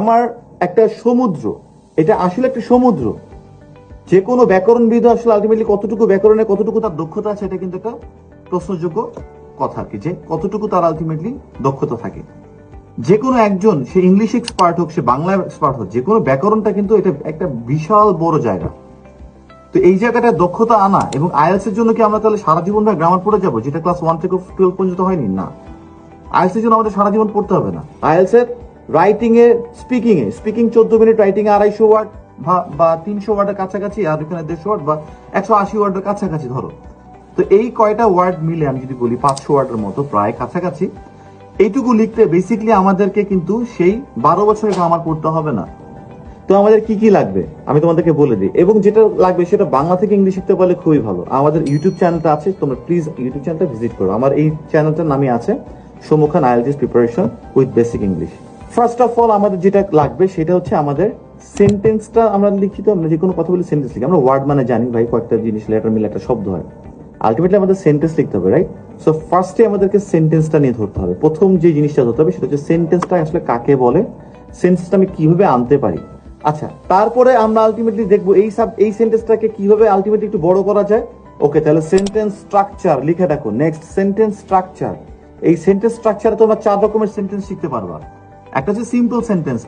আমার একটা সমুদ্র, এটা আসলে একটা সমুদ্র। যে কোনো ব্যাকরণবিদ আসলে আলটিমেটলি কতটুকু ব্যাকরণে কতটুকু তার দক্ষতা আছে এটা কিন্তু একটা প্রশ্নযোগ্য কথা আর কি, যে কতটুকু তার আলটিমেটলি দক্ষতা থাকে। যে কোনো একজন, সে ইংলিশ এক্সপার্ট হোক, সে বাংলা এক্সপার্ট হোক, যে কোনো ব্যাকরণটা কিন্তু এটা একটা বিশাল বড় জায়গা। তো এই জায়গাটা দক্ষতা আনা, এবং আইএলস এর জন্য কি আমরা তাহলে সারা জীবন গ্রামার পড়ে যাবো, যেটা ক্লাস 1 থেকে 12 পর্যন্ত হয়নি? না, আইএলস এর জন্য আমাদের সারা জীবন পড়তে হবে না। আইএলস এর রাইটিং এ, স্পিকিং 14 মিনিট, রাইটিং এ 250 ওয়ার্ড বা 300 ওয়ার্ডের কাছাকাছি, আর এখানে 150 ওয়ার্ড বা 180 ওয়ার্ডের কাছাকাছি ধরো। তো এই কয়টা ওয়ার্ড মিলে আমি যদি বলি 500 ওয়ার্ডের মতো, প্রায় কাছাকাছি। এইটুকু লিখতে বেসিক্যালি আমাদেরকে কিন্তু সেই 12 বছরের গ্রামার পড়তে হবে না। তো আমাদের কি কি লাগবে আমি তোমাদেরকে বলে দিই, এবং যেটা লাগবে সেটা বাংলা থেকে ইংলিশ শিখতে পারলে খুবই ভালো। আমাদের ইউটিউব চ্যানেলটা আছে, তোমরা প্লিজ ইউটিউব চ্যানেলটা ভিজিট করো। আমার এই চ্যানেলটার নামই আছে Soumya Khan IELTS preparation with basic English. First of all আমাদের যেটা লাগবে সেটা হচ্ছে আমাদের সেন্টেন্সটা। আমরা লিখিত, আমরা যে কোনো কথা বলি সেন্টেন্স লিখি। আমরা ওয়ার্ড মানে জানি ভাই, কয়েকটা জিনিস লেটার মিলে একটা শব্দ হয়। আলটিমেটলি আমাদের সেন্টেন্স লিখতে হবে, রাইট? সো ফার্স্টে আমাদেরকে সেন্টেন্সটা নিয়ে ধরতে হবে। প্রথম যে জিনিসটা ধরতে হবে সেটা হচ্ছে সেন্টেন্সটা আসলে কাকে বলে, সেন্টেন্সটা আমি কিভাবে আনতে পারি। আচ্ছা, তারপরে আমরা আলটিমেটলি দেখবো এই সেন্টেন্সটাকে কিভাবে আলটিমেটলি একটু বড় করা যায়। ওকে, তাহলে সেন্টেন্স স্ট্রাকচার লিখে রাখো। Next, sentence structure. এই সেন্টেন্স স্ট্রাকচারে তোমরা 4 রকমের সেন্টেন্স শিখতে পারবা। একটা হচ্ছে সিম্পল সেন্টেন্স,